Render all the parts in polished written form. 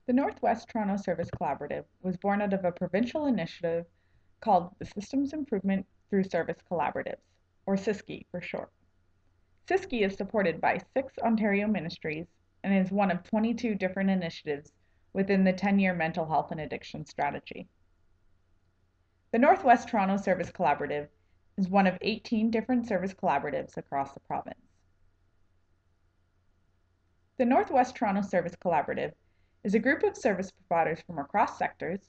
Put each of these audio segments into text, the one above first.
The Northwest Toronto Service Collaborative was born out of a provincial initiative called the Systems Improvement Through Service Collaboratives, or SISCI for short. SISCI is supported by 6 Ontario ministries and is one of 22 different initiatives within the 10-year mental health and addiction strategy. The Northwest Toronto Service Collaborative is one of 18 different service collaboratives across the province. The Northwest Toronto Service Collaborative is a group of service providers from across sectors,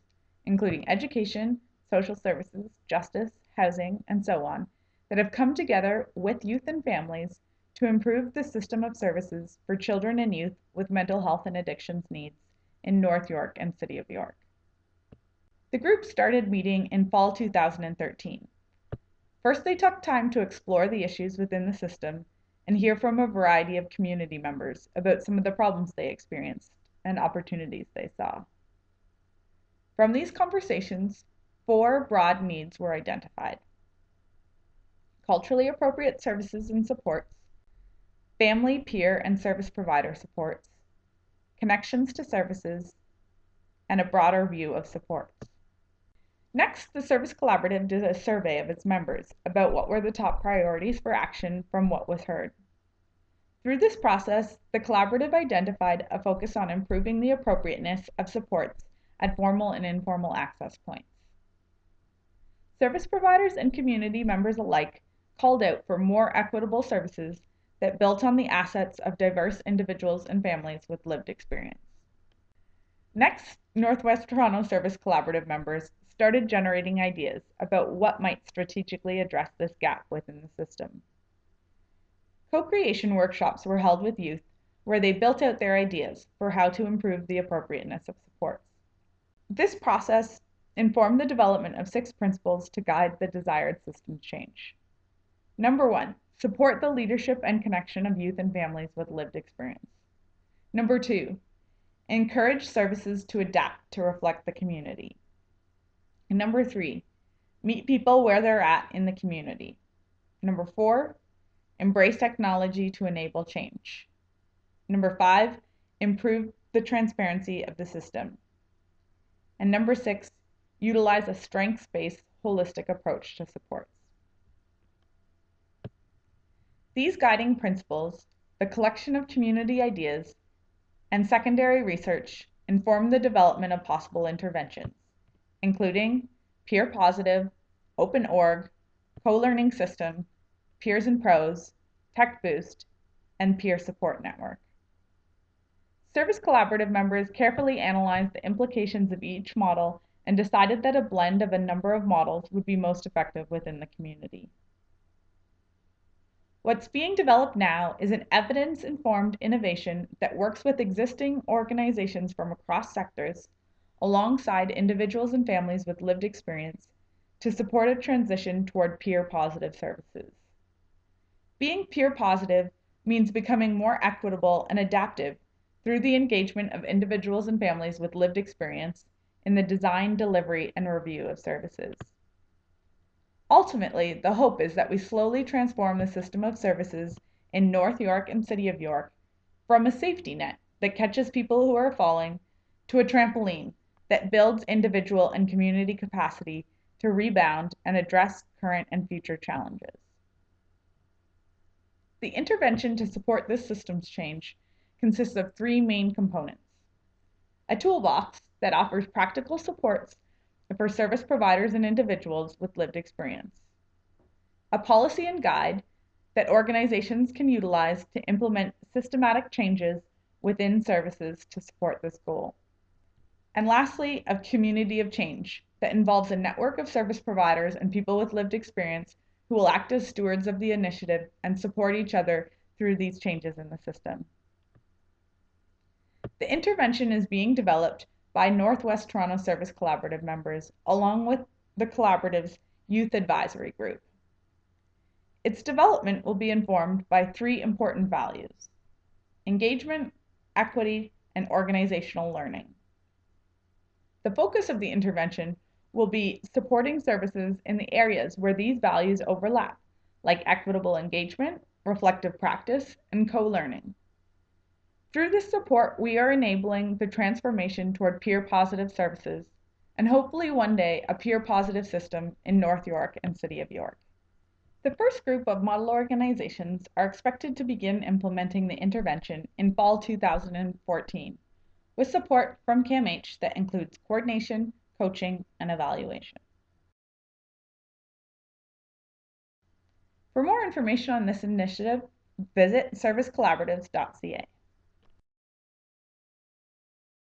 including education, social services, justice, housing, and so on, that have come together with youth and families to improve the system of services for children and youth with mental health and addictions needs in North York and City of York. The group started meeting in fall 2013. First, they took time to explore the issues within the system and hear from a variety of community members about some of the problems they experienced and opportunities they saw. From these conversations, 4 broad needs were identified: culturally appropriate services and supports, family, peer, and service provider supports, connections to services, and a broader view of supports. Next, the Service Collaborative did a survey of its members about what were the top priorities for action from what was heard. Through this process, the collaborative identified a focus on improving the appropriateness of supports at formal and informal access points. Service providers and community members alike called out for more equitable services that built on the assets of diverse individuals and families with lived experience. Next, Northwest Toronto Service Collaborative members started generating ideas about what might strategically address this gap within the system. Co-creation workshops were held with youth where they built out their ideas for how to improve the appropriateness of supports. This process informed the development of 6 principles to guide the desired system change. Number 1, support the leadership and connection of youth and families with lived experience. Number 2, encourage services to adapt to reflect the community. And number 3, meet people where they're at in the community. Number 4, embrace technology to enable change. Number 5, improve the transparency of the system. And number 6, utilize a strengths-based holistic approach to supports. These guiding principles, the collection of community ideas, and secondary research inform the development of possible interventions, including peer positive, open org, co-learning system, Peers and Pros, Tech Boost, and Peer Support Network. Service Collaborative members carefully analyzed the implications of each model and decided that a blend of a number of models would be most effective within the community. What's being developed now is an evidence-informed innovation that works with existing organizations from across sectors, alongside individuals and families with lived experience, to support a transition toward peer-positive services. Being peer-positive means becoming more equitable and adaptive through the engagement of individuals and families with lived experience in the design, delivery, and review of services. Ultimately, the hope is that we slowly transform the system of services in North York and City of York from a safety net that catches people who are falling to a trampoline that builds individual and community capacity to rebound and address current and future challenges. The intervention to support this systems change consists of 3 main components: a toolbox that offers practical supports for service providers and individuals with lived experience, a policy and guide that organizations can utilize to implement systematic changes within services to support this goal, and lastly, a community of change that involves a network of service providers and people with lived experience who will act as stewards of the initiative and support each other through these changes in the system. The intervention is being developed by Northwest Toronto Service Collaborative members along with the collaborative's Youth Advisory Group. Its development will be informed by 3 important values: engagement, equity, and organizational learning. The focus of the intervention will be supporting services in the areas where these values overlap, like equitable engagement, reflective practice, and co-learning. Through this support, we are enabling the transformation toward peer-positive services and hopefully one day a peer-positive system in North York and City of York. The first group of model organizations are expected to begin implementing the intervention in fall 2014, with support from CAMH that includes coordination, coaching, and evaluation. For more information on this initiative, visit servicecollaboratives.ca.